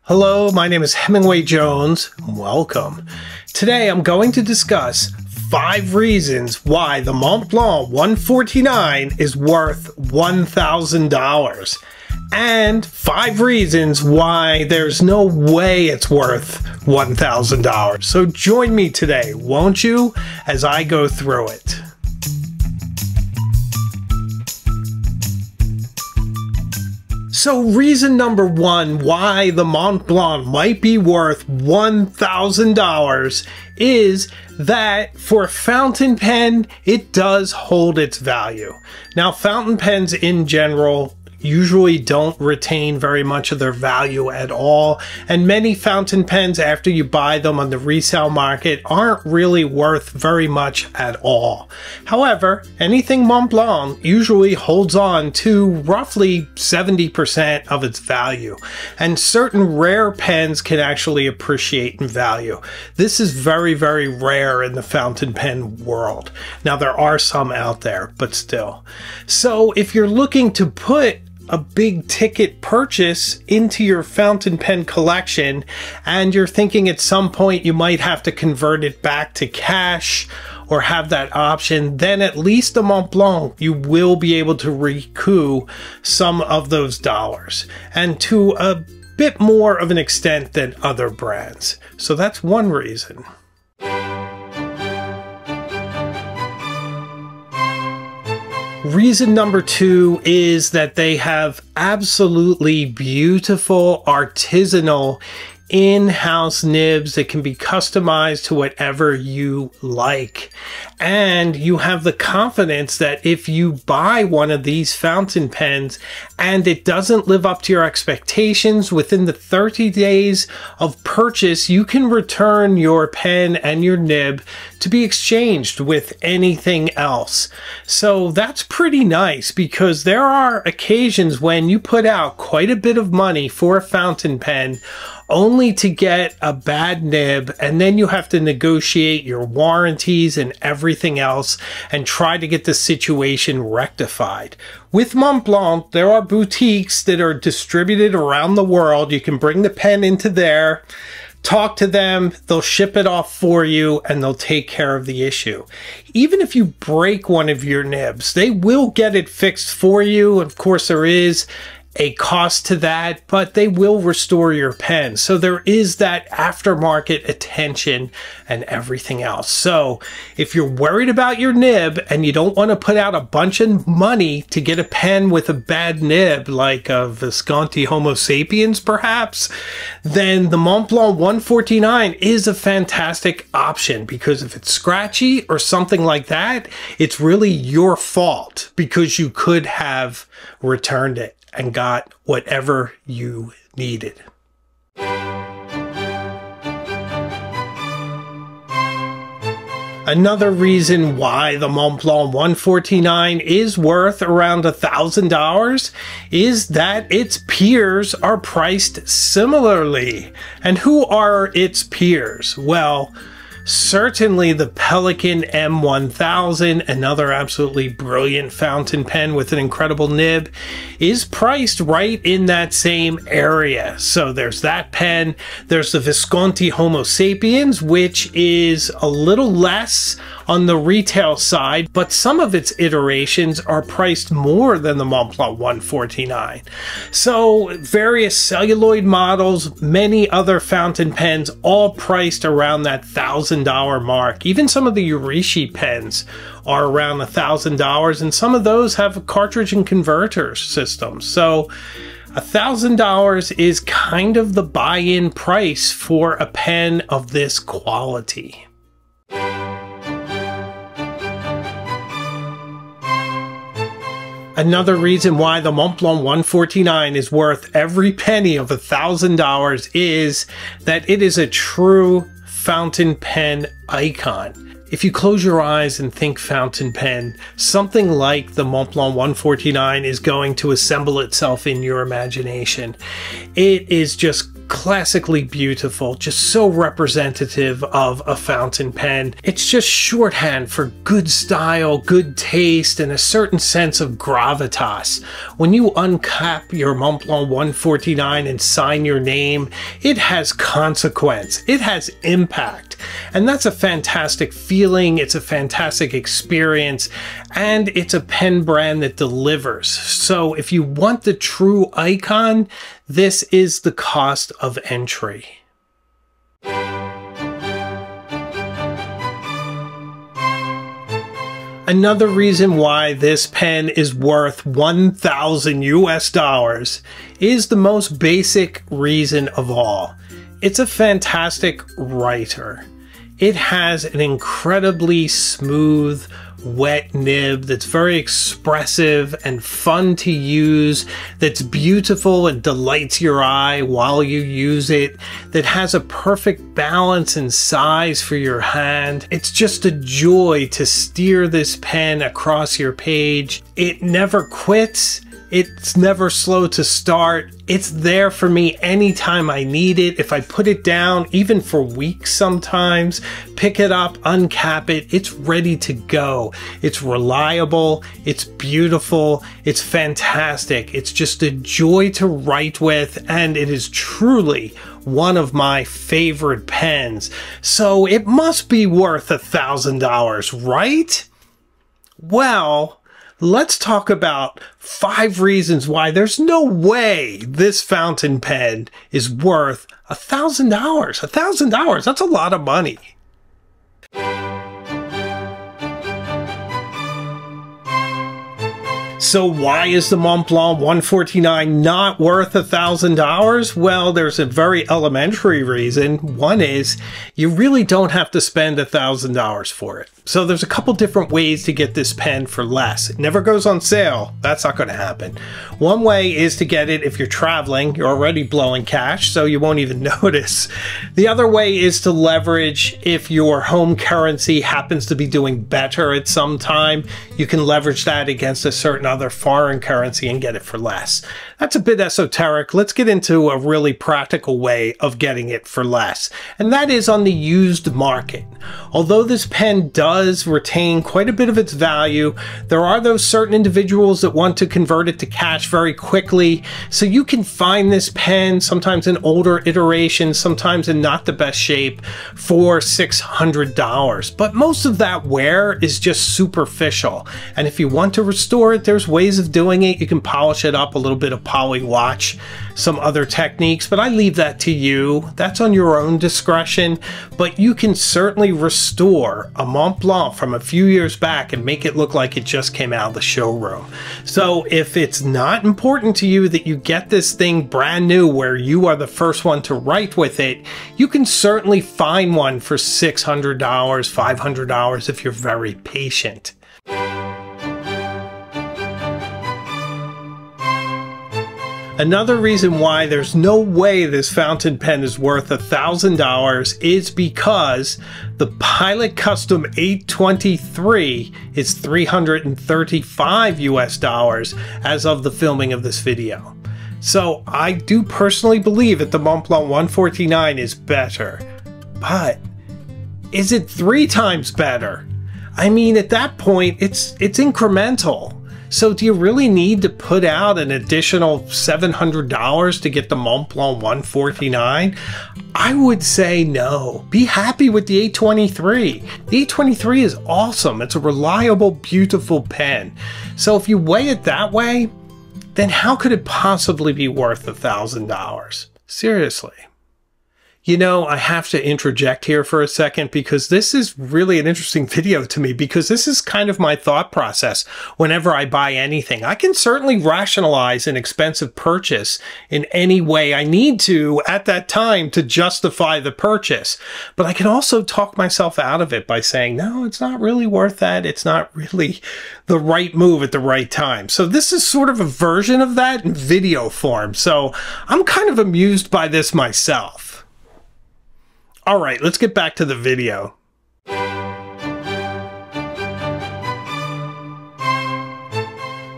Hello, my name is Hemingway Jones. Welcome. Today I'm going to discuss 5 reasons why the Montblanc 149 is worth $1,000 and 5 reasons why there's no way it's worth $1,000. So join me today, won't you, as I go through it. So reason number 1 why the Montblanc might be worth $1,000 is that for a fountain pen, it does hold its value. Now, fountain pens in general usually don't retain very much of their value at all, and many fountain pens, after you buy them on the resale market, aren't really worth very much at all. However, anything Montblanc usually holds on to roughly 70% of its value, and certain rare pens can actually appreciate in value. This is very, very rare in the fountain pen world. Now, there are some out there, but still. So if you're looking to put a big ticket purchase into your fountain pen collection and you're thinking at some point you might have to convert it back to cash or have that option, then at least the Montblanc, you will be able to recoup some of those dollars, and to a bit more of an extent than other brands. So that's one reason. Reason number 2 is that they have absolutely beautiful artisanal in-house nibs that can be customized to whatever you like. And you have the confidence that if you buy one of these fountain pens and it doesn't live up to your expectations within the 30 days of purchase, you can return your pen and your nib to be exchanged with anything else. So that's pretty nice, because there are occasions when you put out quite a bit of money for a fountain pen only to get a bad nib, and then you have to negotiate your warranties and everything else and try to get the situation rectified. With Montblanc, there are boutiques that are distributed around the world. You can bring the pen into there, talk to them, they'll ship it off for you, and they'll take care of the issue. Even if you break one of your nibs, they will get it fixed for you. Of course, there is a cost to that, but they will restore your pen. So there is that aftermarket attention and everything else. So if you're worried about your nib and you don't want to put out a bunch of money to get a pen with a bad nib, like a Visconti Homo sapiens perhaps, then the Montblanc 149 is a fantastic option, because if it's scratchy or something like that, it's really your fault, because you could have returned it and got whatever you needed. Another reason why the Montblanc 149 is worth around $1,000 is that its peers are priced similarly. And who are its peers? Well, certainly the Pelikan M1000, another absolutely brilliant fountain pen with an incredible nib, is priced right in that same area. So there's that pen. There's the Visconti Homo sapiens, which is a little less on the retail side, but some of its iterations are priced more than the Montblanc 149. So various celluloid models, many other fountain pens, all priced around that $1,000 mark. Even some of the Urishi pens are around $1,000, and some of those have a cartridge and converter system. So $1,000 is kind of the buy-in price for a pen of this quality. Another reason why the Montblanc 149 is worth every penny of $1,000 is that it is a true fountain pen icon. If you close your eyes and think fountain pen, something like the Montblanc 149 is going to assemble itself in your imagination. It is just classically beautiful, just so representative of a fountain pen. It's just shorthand for good style, good taste, and a certain sense of gravitas. When you uncap your Montblanc 149 and sign your name, it has consequence, it has impact, and that's a fantastic feeling, it's a fantastic experience, and it's a pen brand that delivers. So if you want the true icon, this is the cost of entry. Another reason why this pen is worth 1,000 US dollars is the most basic reason of all. It's a fantastic writer. It has an incredibly smooth, wet nib that's very expressive and fun to use, that's beautiful and delights your eye while you use it, that has a perfect balance and size for your hand. It's just a joy to steer this pen across your page. It never quits. It's never slow to start. It's there for me anytime I need it. If I put it down, even for weeks sometimes, pick it up, uncap it, it's ready to go. It's reliable, it's beautiful, it's fantastic. It's just a joy to write with, and it is truly one of my favorite pens. So it must be worth $1,000, right? Well, let's talk about 5 reasons why there's no way this fountain pen is worth $1,000. $1,000, that's a lot of money. So why is the Montblanc 149 not worth $1,000? Well, there's a very elementary reason. One is you really don't have to spend $1,000 for it. So there's a couple different ways to get this pen for less. It never goes on sale. That's not going to happen. One way is to get it if you're traveling. You're already blowing cash, so you won't even notice. The other way is to leverage if your home currency happens to be doing better at some time. You can leverage that against a certain other foreign currency and get it for less. That's a bit esoteric. Let's get into a really practical way of getting it for less, and that is on the used market. Although this pen does retain quite a bit of its value, there are those certain individuals that want to convert it to cash very quickly. So you can find this pen sometimes in older iterations, sometimes in not the best shape, for $600. But most of that wear is just superficial. And if you want to restore it, there's ways of doing it. You can polish it up, a little bit of poly wash, some other techniques, but I leave that to you. That's on your own discretion, but you can certainly restore a Montblanc from a few years back and make it look like it just came out of the showroom. So if it's not important to you that you get this thing brand new where you are the first one to write with it, you can certainly find one for $600, $500 if you're very patient. Another reason why there's no way this fountain pen is worth $1,000 is because the Pilot Custom 823 is $335 US as of the filming of this video. So I do personally believe that the Montblanc 149 is better, but is it 3 times better? I mean, at that point, it's incremental. So do you really need to put out an additional $700 to get the Montblanc 149? I would say no. Be happy with the 823. The 823 is awesome. It's a reliable, beautiful pen. So if you weigh it that way, then how could it possibly be worth $1,000? Seriously. You know, I have to interject here for a second because this is really an interesting video to me, because this is kind of my thought process whenever I buy anything. I can certainly rationalize an expensive purchase in any way I need to at that time to justify the purchase. But I can also talk myself out of it by saying, no, it's not really worth that. It's not really the right move at the right time. So this is sort of a version of that in video form. So I'm kind of amused by this myself. All right, let's get back to the video.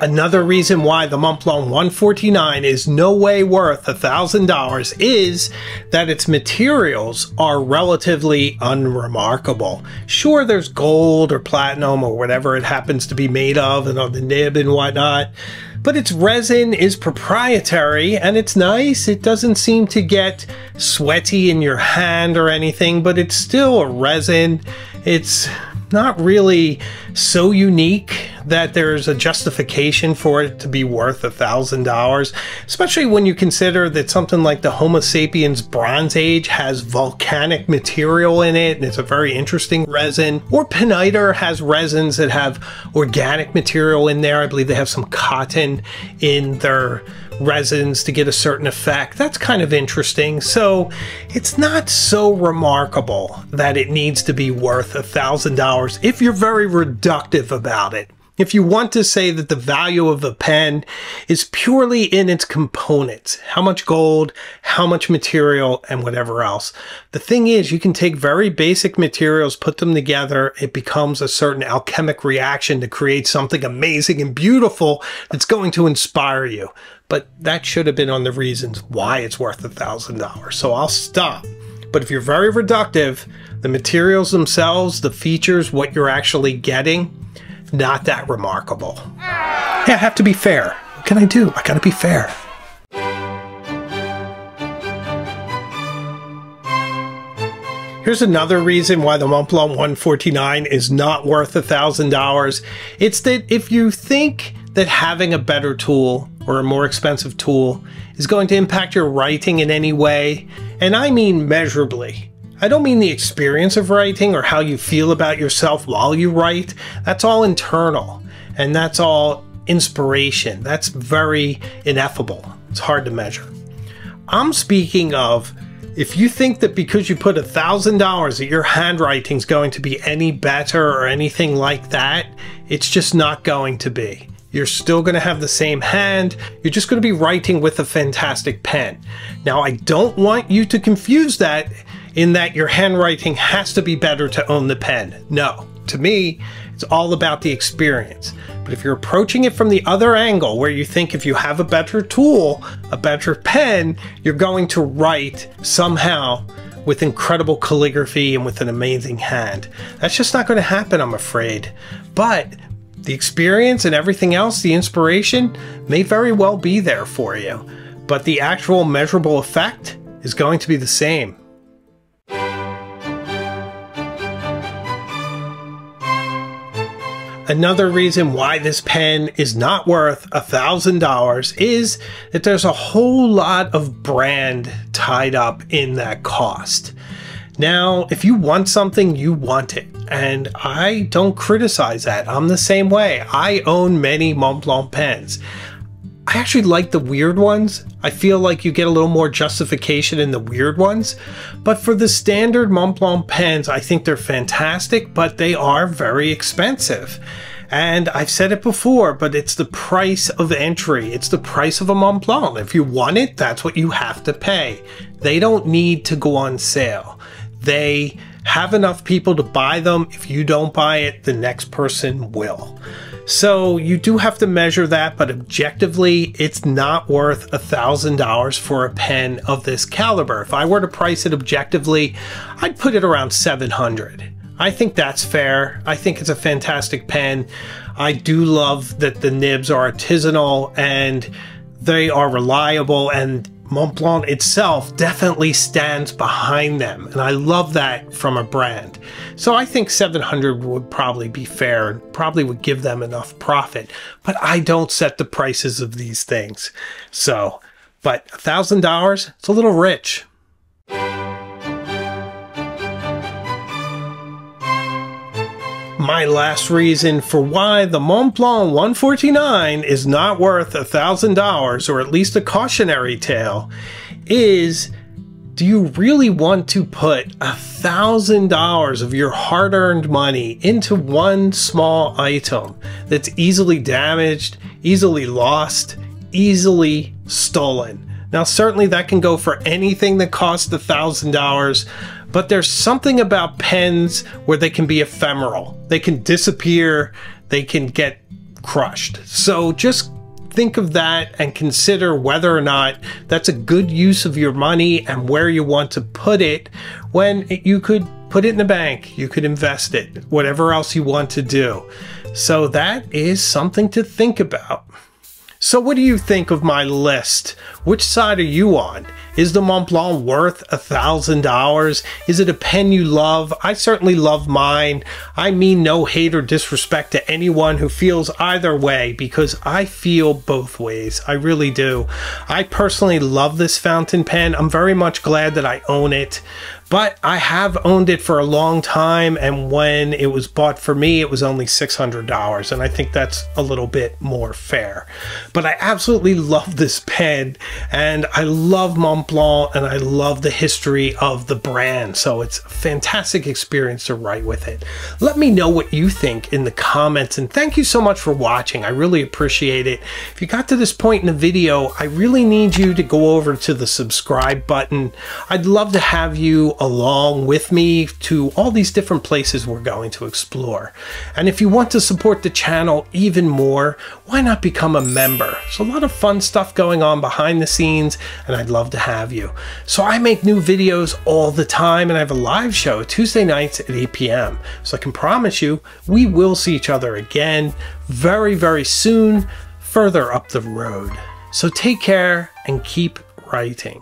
Another reason why the Montblanc 149 is no way worth $1,000 is that its materials are relatively unremarkable. Sure, there's gold or platinum or whatever it happens to be made of and on the nib and whatnot, but its resin is proprietary and it's nice. It doesn't seem to get sweaty in your hand or anything, but it's still a resin. It's not really so unique that there's a justification for it to be worth $1,000, especially when you consider that something like the Homo sapiens Bronze Age has volcanic material in it, and it's a very interesting resin. Or Piniter has resins that have organic material in there. I believe they have some cotton in their resins to get a certain effect. That's kind of interesting. So it's not so remarkable that it needs to be worth $1,000 if you're very reductive about it. If you want to say that the value of a pen is purely in its components, how much gold, how much material, and whatever else. The thing is, you can take very basic materials, put them together, it becomes a certain alchemic reaction to create something amazing and beautiful that's going to inspire you. But that should have been on the reasons why it's worth $1,000. So I'll stop. But if you're very reductive, the materials themselves, the features, what you're actually getting, not that remarkable. Yeah, I have to be fair. What can I do? I gotta be fair. Here's another reason why the Montblanc 149 is not worth $1,000. It's that if you think that having a better tool or a more expensive tool is going to impact your writing in any way, and I mean measurably. I don't mean the experience of writing or how you feel about yourself while you write. That's all internal, and that's all inspiration. That's very ineffable. It's hard to measure. I'm speaking of if you think that because you put $1,000 that your handwriting's going to be any better or anything like that, it's just not going to be. You're still going to have the same hand. You're just going to be writing with a fantastic pen. Now, I don't want you to confuse that in that your handwriting has to be better to own the pen. No, to me, it's all about the experience. But if you're approaching it from the other angle, where you think if you have a better tool, a better pen, you're going to write somehow with incredible calligraphy and with an amazing hand. That's just not going to happen, I'm afraid. But the experience and everything else, the inspiration, may very well be there for you. But the actual measurable effect is going to be the same. Another reason why this pen is not worth $1,000 is that there's a whole lot of brand tied up in that cost. Now, if you want something, you want it. And I don't criticize that. I'm the same way. I own many Montblanc pens. I actually like the weird ones. I feel like you get a little more justification in the weird ones. But for the standard Montblanc pens, I think they're fantastic, but they are very expensive. And I've said it before, but it's the price of entry. It's the price of a Montblanc. If you want it, that's what you have to pay. They don't need to go on sale. They have enough people to buy them. If you don't buy it, the next person will. So you do have to measure that, but objectively, it's not worth $1,000 for a pen of this caliber. If I were to price it objectively, I'd put it around $700. I think that's fair. I think it's a fantastic pen. I do love that the nibs are artisanal and they are reliable, and Montblanc itself definitely stands behind them, and I love that from a brand. So I think $700 would probably be fair and probably would give them enough profit, but I don't set the prices of these things. So, but $1,000, it's a little rich. My last reason for why the Montblanc 149 is not worth $1,000, or at least a cautionary tale, is do you really want to put $1,000 of your hard-earned money into one small item that's easily damaged, easily lost, easily stolen? Now, certainly that can go for anything that costs $1,000, but there's something about pens where they can be ephemeral. They can disappear, they can get crushed. So just think of that and consider whether or not that's a good use of your money and where you want to put it, when you could put it in the bank, you could invest it, whatever else you want to do. So that is something to think about. So what do you think of my list? Which side are you on? Is the Montblanc worth $1,000? Is it a pen you love? I certainly love mine. I mean no hate or disrespect to anyone who feels either way, because I feel both ways. I really do. I personally love this fountain pen. I'm very much glad that I own it. But I have owned it for a long time, and when it was bought for me, it was only $600, and I think that's a little bit more fair. But I absolutely love this pen, and I love Montblanc, and I love the history of the brand, so it's a fantastic experience to write with it. Let me know what you think in the comments, and thank you so much for watching. I really appreciate it. If you got to this point in the video, I really need you to go over to the subscribe button. I'd love to have you along with me to all these different places we're going to explore. And if you want to support the channel even more, why not become a member? There's a lot of fun stuff going on behind the scenes, and I'd love to have you. So I make new videos all the time, and I have a live show Tuesday nights at 8 p.m. So I can promise you we will see each other again very, very soon, further up the road. So take care and keep writing.